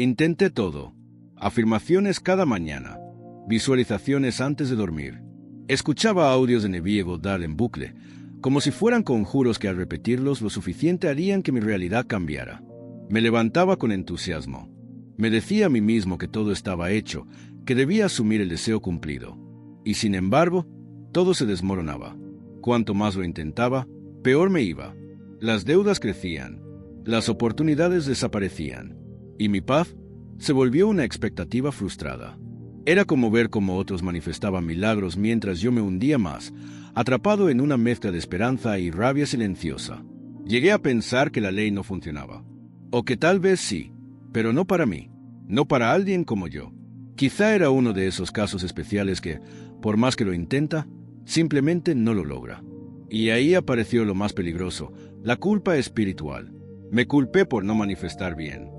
Intenté todo. Afirmaciones cada mañana. Visualizaciones antes de dormir. Escuchaba audios de Neville Goddard en bucle, como si fueran conjuros que al repetirlos lo suficiente harían que mi realidad cambiara. Me levantaba con entusiasmo. Me decía a mí mismo que todo estaba hecho, que debía asumir el deseo cumplido. Y sin embargo, todo se desmoronaba. Cuanto más lo intentaba, peor me iba. Las deudas crecían, las oportunidades desaparecían, y mi paz se volvió una expectativa frustrada. Era como ver cómo otros manifestaban milagros mientras yo me hundía más, atrapado en una mezcla de esperanza y rabia silenciosa. Llegué a pensar que la ley no funcionaba. O que tal vez sí, pero no para mí, no para alguien como yo. Quizá era uno de esos casos especiales que, por más que lo intenta, simplemente no lo logra. Y ahí apareció lo más peligroso, la culpa espiritual. Me culpé por no manifestar bien,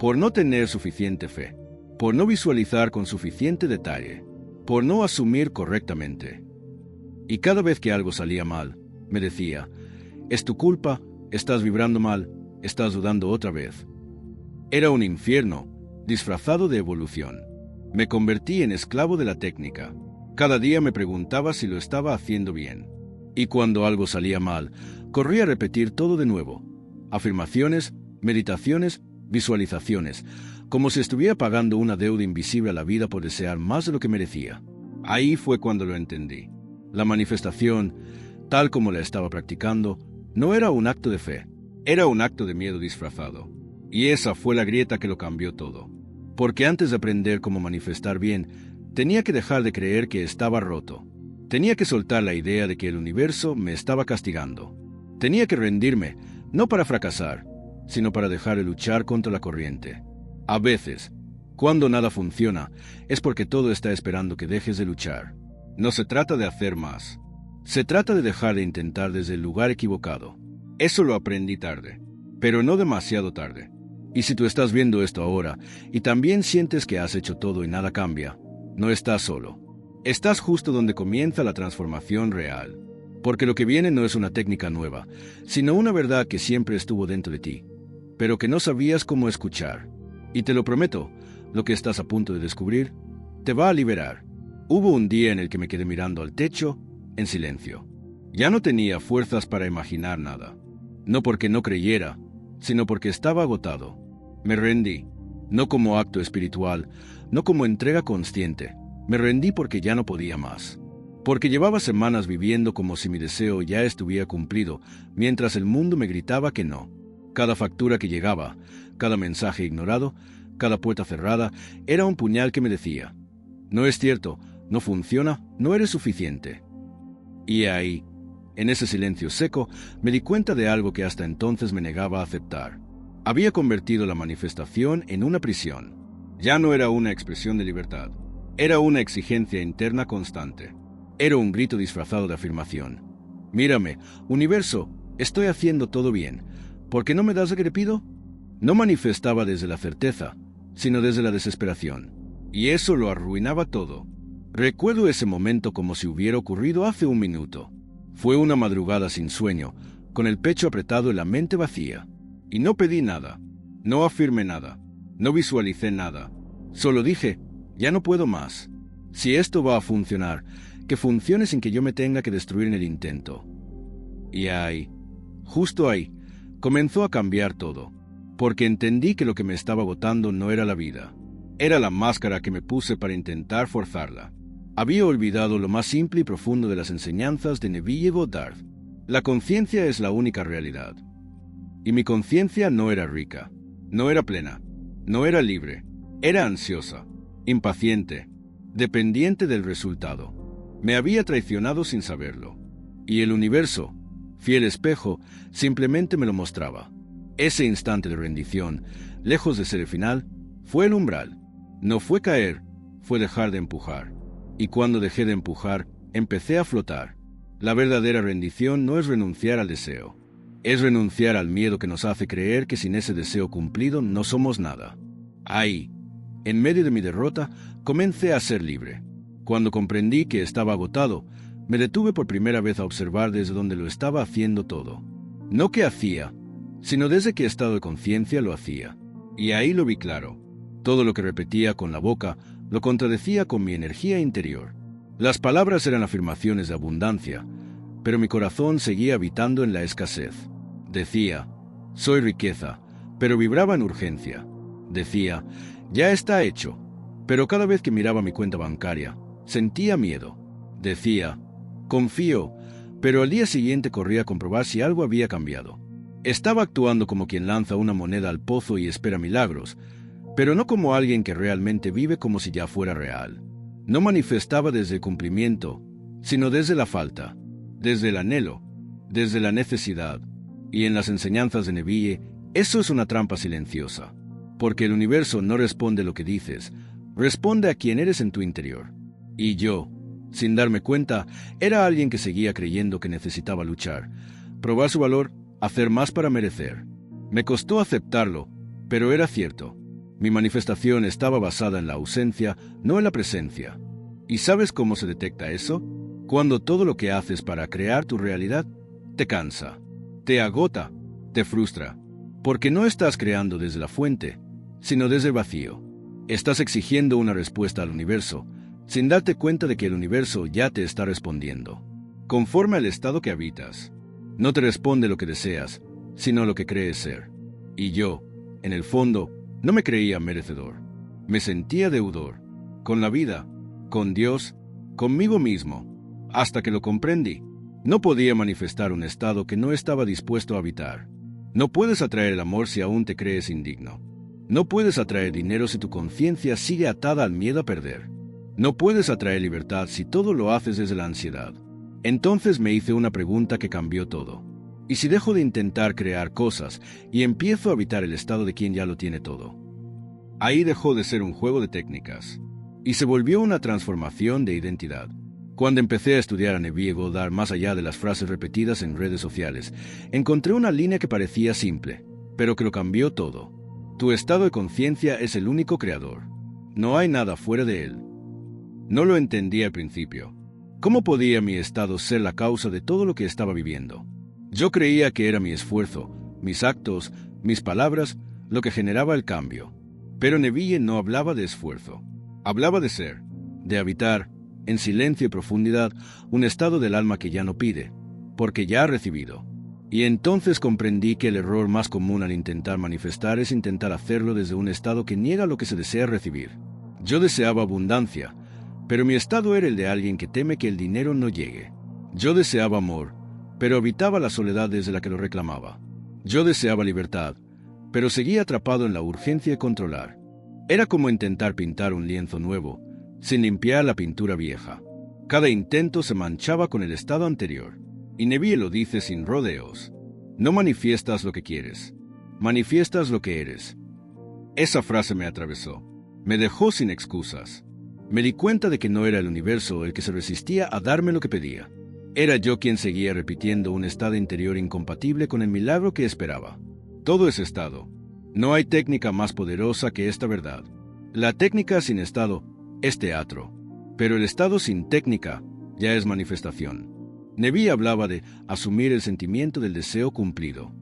por no tener suficiente fe, por no visualizar con suficiente detalle, por no asumir correctamente. Y cada vez que algo salía mal, me decía, es tu culpa, estás vibrando mal, estás dudando otra vez. Era un infierno, disfrazado de evolución. Me convertí en esclavo de la técnica. Cada día me preguntaba si lo estaba haciendo bien. Y cuando algo salía mal, corría a repetir todo de nuevo. Afirmaciones, meditaciones, visualizaciones, como si estuviera pagando una deuda invisible a la vida por desear más de lo que merecía. Ahí fue cuando lo entendí. La manifestación, tal como la estaba practicando, no era un acto de fe, era un acto de miedo disfrazado. Y esa fue la grieta que lo cambió todo. Porque antes de aprender cómo manifestar bien, tenía que dejar de creer que estaba roto. Tenía que soltar la idea de que el universo me estaba castigando. Tenía que rendirme, no para fracasar, sino para dejar de luchar contra la corriente. A veces, cuando nada funciona, es porque todo está esperando que dejes de luchar. No se trata de hacer más. Se trata de dejar de intentar desde el lugar equivocado. Eso lo aprendí tarde, pero no demasiado tarde. Y si tú estás viendo esto ahora y también sientes que has hecho todo y nada cambia, no estás solo. Estás justo donde comienza la transformación real. Porque lo que viene no es una técnica nueva, sino una verdad que siempre estuvo dentro de ti, pero que no sabías cómo escuchar. Y te lo prometo, lo que estás a punto de descubrir te va a liberar. Hubo un día en el que me quedé mirando al techo, en silencio. Ya no tenía fuerzas para imaginar nada. No porque no creyera, sino porque estaba agotado. Me rendí, no como acto espiritual, no como entrega consciente. Me rendí porque ya no podía más. Porque llevaba semanas viviendo como si mi deseo ya estuviera cumplido, mientras el mundo me gritaba que no. Cada factura que llegaba, cada mensaje ignorado, cada puerta cerrada, era un puñal que me decía, no es cierto, no funciona, no eres suficiente. Y ahí, en ese silencio seco, me di cuenta de algo que hasta entonces me negaba a aceptar. Había convertido la manifestación en una prisión. Ya no era una expresión de libertad. Era una exigencia interna constante. Era un grito disfrazado de afirmación. Mírame, universo, estoy haciendo todo bien. ¿Por qué no me das lo que te pido? No manifestaba desde la certeza, sino desde la desesperación. Y eso lo arruinaba todo. Recuerdo ese momento como si hubiera ocurrido hace un minuto. Fue una madrugada sin sueño, con el pecho apretado y la mente vacía. Y no pedí nada, no afirmé nada, no visualicé nada. Solo dije, ya no puedo más. Si esto va a funcionar, que funcione sin que yo me tenga que destruir en el intento. Y ahí, justo ahí, comenzó a cambiar todo, porque entendí que lo que me estaba agotando no era la vida. Era la máscara que me puse para intentar forzarla. Había olvidado lo más simple y profundo de las enseñanzas de Neville Goddard. La conciencia es la única realidad. Y mi conciencia no era rica, no era plena, no era libre, era ansiosa, impaciente, dependiente del resultado. Me había traicionado sin saberlo. Y el universo, fiel espejo, simplemente me lo mostraba. Ese instante de rendición, lejos de ser el final, fue el umbral. No fue caer, fue dejar de empujar. Y cuando dejé de empujar, empecé a flotar. La verdadera rendición no es renunciar al deseo. Es renunciar al miedo que nos hace creer que sin ese deseo cumplido no somos nada. Ahí, en medio de mi derrota, comencé a ser libre. Cuando comprendí que estaba agotado, me detuve por primera vez a observar desde donde lo estaba haciendo todo. No qué hacía, sino desde qué estado de conciencia lo hacía. Y ahí lo vi claro. Todo lo que repetía con la boca lo contradecía con mi energía interior. Las palabras eran afirmaciones de abundancia, pero mi corazón seguía habitando en la escasez. Decía, soy riqueza, pero vibraba en urgencia. Decía, ya está hecho, pero cada vez que miraba mi cuenta bancaria, sentía miedo. Decía, confío, pero al día siguiente corría a comprobar si algo había cambiado. Estaba actuando como quien lanza una moneda al pozo y espera milagros, pero no como alguien que realmente vive como si ya fuera real. No manifestaba desde el cumplimiento, sino desde la falta, desde el anhelo, desde la necesidad. Y en las enseñanzas de Neville, eso es una trampa silenciosa, porque el universo no responde lo que dices, responde a quien eres en tu interior. Y yo, sin darme cuenta, era alguien que seguía creyendo que necesitaba luchar, probar su valor, hacer más para merecer. Me costó aceptarlo, pero era cierto. Mi manifestación estaba basada en la ausencia, no en la presencia. ¿Y sabes cómo se detecta eso? Cuando todo lo que haces para crear tu realidad te cansa, te agota, te frustra, porque no estás creando desde la fuente, sino desde el vacío. Estás exigiendo una respuesta al universo, sin darte cuenta de que el universo ya te está respondiendo, conforme al estado que habitas. No te responde lo que deseas, sino lo que crees ser. Y yo, en el fondo, no me creía merecedor. Me sentía deudor, con la vida, con Dios, conmigo mismo, hasta que lo comprendí. No podía manifestar un estado que no estaba dispuesto a habitar. No puedes atraer el amor si aún te crees indigno. No puedes atraer dinero si tu conciencia sigue atada al miedo a perder. No puedes atraer libertad si todo lo haces desde la ansiedad. Entonces me hice una pregunta que cambió todo. ¿Y si dejo de intentar crear cosas y empiezo a habitar el estado de quien ya lo tiene todo? Ahí dejó de ser un juego de técnicas y se volvió una transformación de identidad. Cuando empecé a estudiar a Neville Goddard más allá de las frases repetidas en redes sociales, encontré una línea que parecía simple, pero que lo cambió todo. Tu estado de conciencia es el único creador. No hay nada fuera de él. No lo entendí al principio. ¿Cómo podía mi estado ser la causa de todo lo que estaba viviendo? Yo creía que era mi esfuerzo, mis actos, mis palabras, lo que generaba el cambio. Pero Neville no hablaba de esfuerzo. Hablaba de ser, de habitar, en silencio y profundidad, un estado del alma que ya no pide, porque ya ha recibido. Y entonces comprendí que el error más común al intentar manifestar es intentar hacerlo desde un estado que niega lo que se desea recibir. Yo deseaba abundancia, pero mi estado era el de alguien que teme que el dinero no llegue. Yo deseaba amor, pero habitaba la soledad desde la que lo reclamaba. Yo deseaba libertad, pero seguía atrapado en la urgencia de controlar. Era como intentar pintar un lienzo nuevo, sin limpiar la pintura vieja. Cada intento se manchaba con el estado anterior. Y Neville lo dice sin rodeos. No manifiestas lo que quieres, manifiestas lo que eres. Esa frase me atravesó. Me dejó sin excusas. Me di cuenta de que no era el universo el que se resistía a darme lo que pedía. Era yo quien seguía repitiendo un estado interior incompatible con el milagro que esperaba. Todo es estado. No hay técnica más poderosa que esta verdad. La técnica sin estado es teatro, pero el estado sin técnica ya es manifestación. Neville hablaba de asumir el sentimiento del deseo cumplido.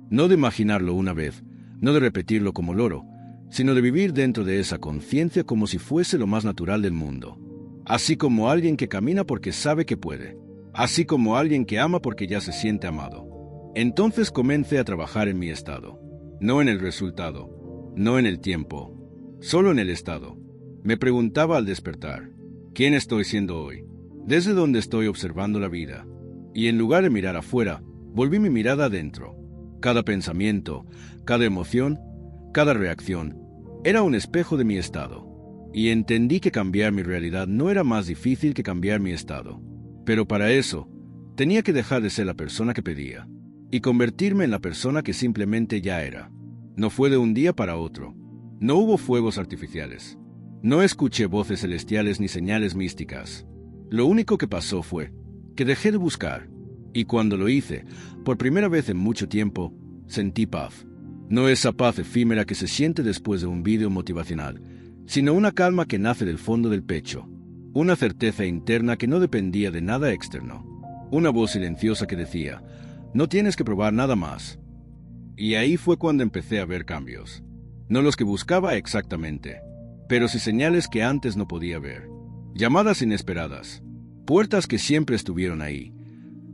No de imaginarlo una vez, no de repetirlo como loro, sino de vivir dentro de esa conciencia como si fuese lo más natural del mundo. Así como alguien que camina porque sabe que puede. Así como alguien que ama porque ya se siente amado. Entonces comencé a trabajar en mi estado. No en el resultado, no en el tiempo, solo en el estado. Me preguntaba al despertar, ¿quién estoy siendo hoy? ¿Desde dónde estoy observando la vida? Y en lugar de mirar afuera, volví mi mirada adentro. Cada pensamiento, cada emoción, cada reacción, era un espejo de mi estado. Y entendí que cambiar mi realidad no era más difícil que cambiar mi estado. Pero para eso, tenía que dejar de ser la persona que pedía y convertirme en la persona que simplemente ya era. No fue de un día para otro. No hubo fuegos artificiales. No escuché voces celestiales ni señales místicas. Lo único que pasó fue que dejé de buscar. Y cuando lo hice, por primera vez en mucho tiempo, sentí paz. No esa paz efímera que se siente después de un vídeo motivacional, sino una calma que nace del fondo del pecho. Una certeza interna que no dependía de nada externo. Una voz silenciosa que decía, no tienes que probar nada más. Y ahí fue cuando empecé a ver cambios. no los que buscaba exactamente, pero sí señales que antes no podía ver. Llamadas inesperadas, puertas que siempre estuvieron ahí,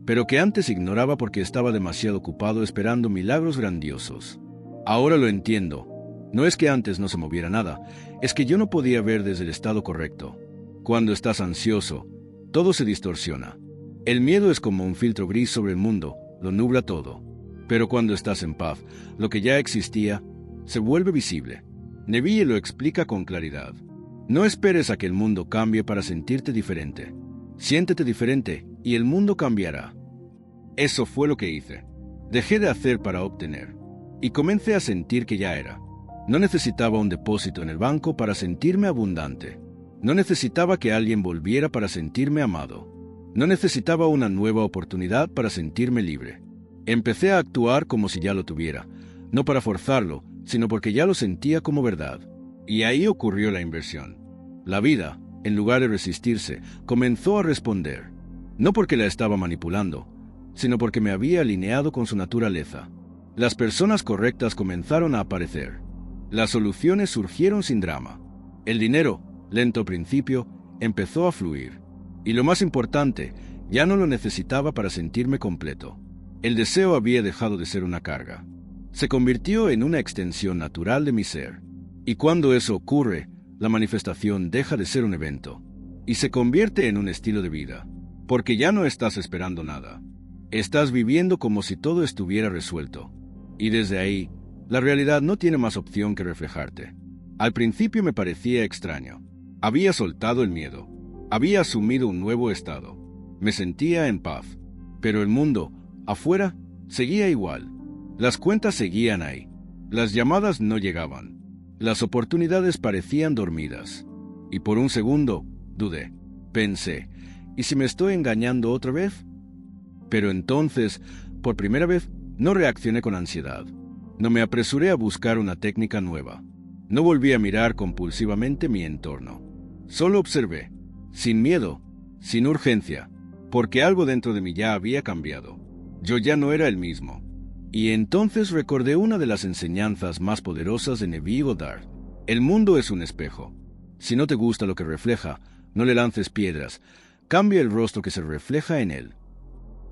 pero que antes ignoraba porque estaba demasiado ocupado esperando milagros grandiosos. Ahora lo entiendo. No es que antes no se moviera nada, es que yo no podía ver desde el estado correcto. Cuando estás ansioso, todo se distorsiona. El miedo es como un filtro gris sobre el mundo, lo nubla todo. Pero cuando estás en paz, lo que ya existía, se vuelve visible. Neville lo explica con claridad. No esperes a que el mundo cambie para sentirte diferente. Siéntete diferente y el mundo cambiará. Eso fue lo que hice. Dejé de hacer para obtener. Y comencé a sentir que ya era. No necesitaba un depósito en el banco para sentirme abundante. No necesitaba que alguien volviera para sentirme amado. No necesitaba una nueva oportunidad para sentirme libre. Empecé a actuar como si ya lo tuviera, no para forzarlo, sino porque ya lo sentía como verdad. Y ahí ocurrió la inversión. La vida, en lugar de resistirse, comenzó a responder. No porque la estaba manipulando, sino porque me había alineado con su naturaleza. Las personas correctas comenzaron a aparecer. Las soluciones surgieron sin drama. El dinero, lento al principio, empezó a fluir. Y lo más importante, ya no lo necesitaba para sentirme completo. El deseo había dejado de ser una carga. Se convirtió en una extensión natural de mi ser. Y cuando eso ocurre, la manifestación deja de ser un evento. Y se convierte en un estilo de vida. Porque ya no estás esperando nada. Estás viviendo como si todo estuviera resuelto. Y desde ahí, la realidad no tiene más opción que reflejarte. Al principio me parecía extraño. Había soltado el miedo. Había asumido un nuevo estado. Me sentía en paz. Pero el mundo, afuera, seguía igual. Las cuentas seguían ahí. Las llamadas no llegaban. Las oportunidades parecían dormidas. Y por un segundo, dudé. Pensé, ¿y si me estoy engañando otra vez? Pero entonces, por primera vez, no reaccioné con ansiedad. No me apresuré a buscar una técnica nueva. No volví a mirar compulsivamente mi entorno. Solo observé, sin miedo, sin urgencia, porque algo dentro de mí ya había cambiado. Yo ya no era el mismo. Y entonces recordé una de las enseñanzas más poderosas de Neville Goddard. El mundo es un espejo. Si no te gusta lo que refleja, no le lances piedras. Cambia el rostro que se refleja en él.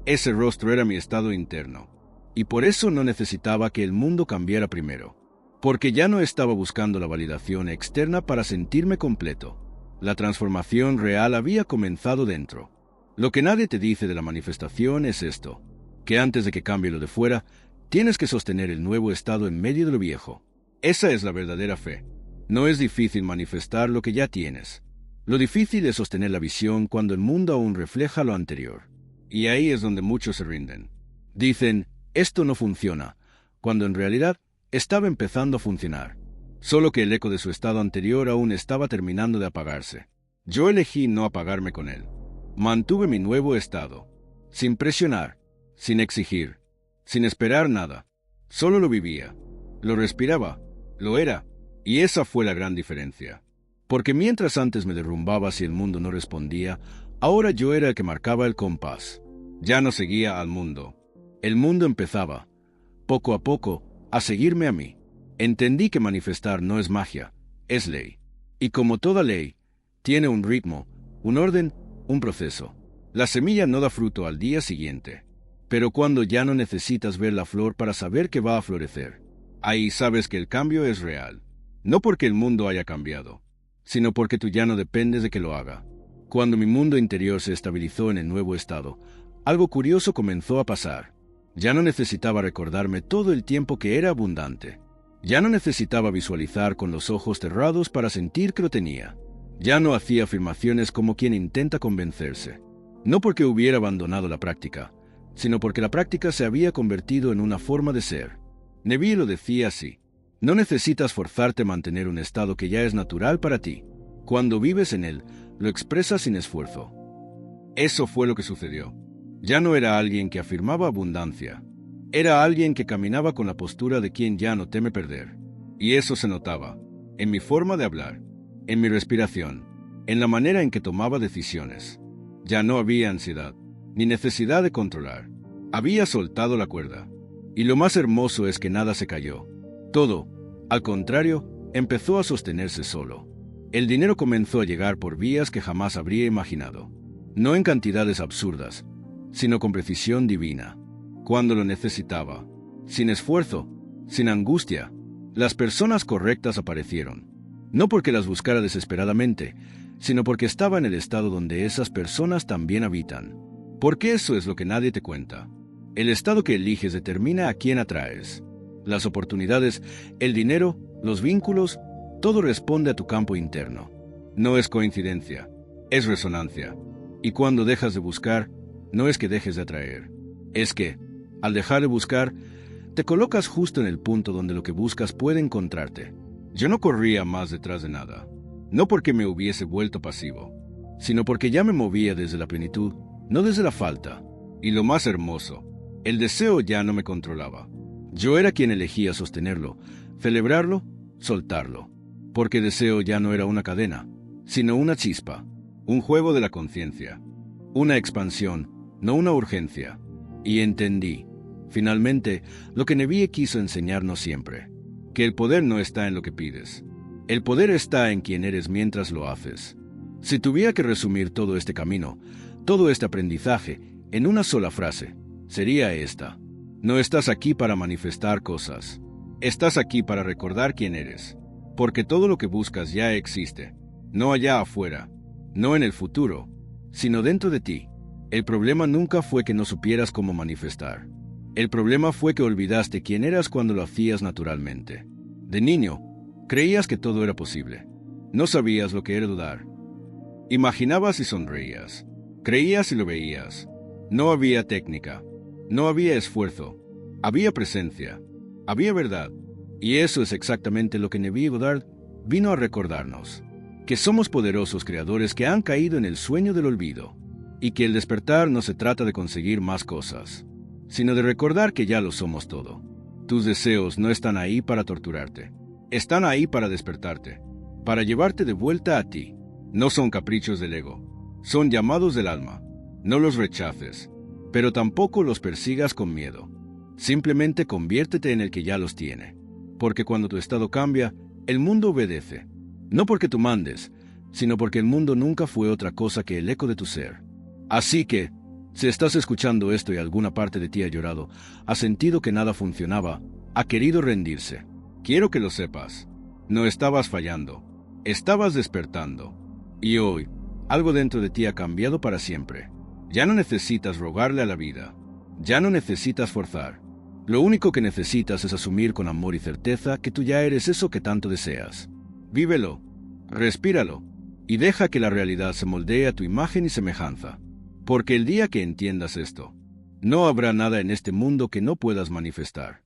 Ese rostro era mi estado interno. Y por eso no necesitaba que el mundo cambiara primero. Porque ya no estaba buscando la validación externa para sentirme completo. La transformación real había comenzado dentro. Lo que nadie te dice de la manifestación es esto, que antes de que cambie lo de fuera, tienes que sostener el nuevo estado en medio de lo viejo. Esa es la verdadera fe. No es difícil manifestar lo que ya tienes. Lo difícil es sostener la visión cuando el mundo aún refleja lo anterior. Y ahí es donde muchos se rinden. Dicen, esto no funciona, cuando en realidad estaba empezando a funcionar. Solo que el eco de su estado anterior aún estaba terminando de apagarse. Yo elegí no apagarme con él. Mantuve mi nuevo estado, sin presionar, sin exigir, sin esperar nada. Solo lo vivía, lo respiraba, lo era, y esa fue la gran diferencia. Porque mientras antes me derrumbaba si el mundo no respondía, ahora yo era el que marcaba el compás. Ya no seguía al mundo. El mundo empezaba, poco a poco, a seguirme a mí. Entendí que manifestar no es magia, es ley. Y como toda ley, tiene un ritmo, un orden, un proceso. La semilla no da fruto al día siguiente. Pero cuando ya no necesitas ver la flor para saber que va a florecer, ahí sabes que el cambio es real. No porque el mundo haya cambiado, sino porque tú ya no dependes de que lo haga. Cuando mi mundo interior se estabilizó en el nuevo estado, algo curioso comenzó a pasar. Ya no necesitaba recordarme todo el tiempo que era abundante. Ya no necesitaba visualizar con los ojos cerrados para sentir que lo tenía. Ya no hacía afirmaciones como quien intenta convencerse. No porque hubiera abandonado la práctica, sino porque la práctica se había convertido en una forma de ser. Neville lo decía así. No necesitas forzarte a mantener un estado que ya es natural para ti. Cuando vives en él, lo expresas sin esfuerzo. Eso fue lo que sucedió. Ya no era alguien que afirmaba abundancia. Era alguien que caminaba con la postura de quien ya no teme perder. Y eso se notaba, en mi forma de hablar, en mi respiración, en la manera en que tomaba decisiones. Ya no había ansiedad, ni necesidad de controlar. Había soltado la cuerda. Y lo más hermoso es que nada se cayó. Todo, Al contrario, empezó a sostenerse solo. El dinero comenzó a llegar por vías que jamás habría imaginado. No en cantidades absurdas, sino con precisión divina. Cuando lo necesitaba, sin esfuerzo, sin angustia, las personas correctas aparecieron. No porque las buscara desesperadamente, sino porque estaba en el estado donde esas personas también habitan. Porque eso es lo que nadie te cuenta. El estado que eliges determina a quién atraes. Las oportunidades, el dinero, los vínculos, todo responde a tu campo interno. No es coincidencia, es resonancia. Y cuando dejas de buscar, no es que dejes de atraer. Es que, al dejar de buscar, te colocas justo en el punto donde lo que buscas puede encontrarte. Yo no corría más detrás de nada. No porque me hubiese vuelto pasivo, sino porque ya me movía desde la plenitud, no desde la falta. Y lo más hermoso, el deseo ya no me controlaba. Yo era quien elegía sostenerlo, celebrarlo, soltarlo. Porque deseo ya no era una cadena, sino una chispa, un juego de la conciencia, una expansión, no una urgencia. Y entendí, finalmente, lo que Neville quiso enseñarnos siempre, que el poder no está en lo que pides. El poder está en quien eres mientras lo haces. Si tuviera que resumir todo este camino, todo este aprendizaje, en una sola frase, sería esta: no estás aquí para manifestar cosas. Estás aquí para recordar quién eres. Porque todo lo que buscas ya existe, no allá afuera, no en el futuro, sino dentro de ti. El problema nunca fue que no supieras cómo manifestar. El problema fue que olvidaste quién eras cuando lo hacías naturalmente. De niño, creías que todo era posible. No sabías lo que era dudar. Imaginabas y sonreías. Creías y lo veías. No había técnica. No había esfuerzo. Había presencia. Había verdad. Y eso es exactamente lo que Neville Goddard vino a recordarnos. Que somos poderosos creadores que han caído en el sueño del olvido. Y que el despertar no se trata de conseguir más cosas, sino de recordar que ya lo somos todo. Tus deseos no están ahí para torturarte. Están ahí para despertarte, para llevarte de vuelta a ti. No son caprichos del ego, son llamados del alma. No los rechaces, pero tampoco los persigas con miedo. Simplemente conviértete en el que ya los tiene. Porque cuando tu estado cambia, el mundo obedece. No porque tú mandes, sino porque el mundo nunca fue otra cosa que el eco de tu ser. Así que, si estás escuchando esto y alguna parte de ti ha llorado, ha sentido que nada funcionaba, ha querido rendirse, quiero que lo sepas. No estabas fallando, estabas despertando. Y hoy, algo dentro de ti ha cambiado para siempre. Ya no necesitas rogarle a la vida. Ya no necesitas forzar. Lo único que necesitas es asumir con amor y certeza que tú ya eres eso que tanto deseas. Vívelo, respíralo, y deja que la realidad se moldee a tu imagen y semejanza. Porque el día que entiendas esto, no habrá nada en este mundo que no puedas manifestar.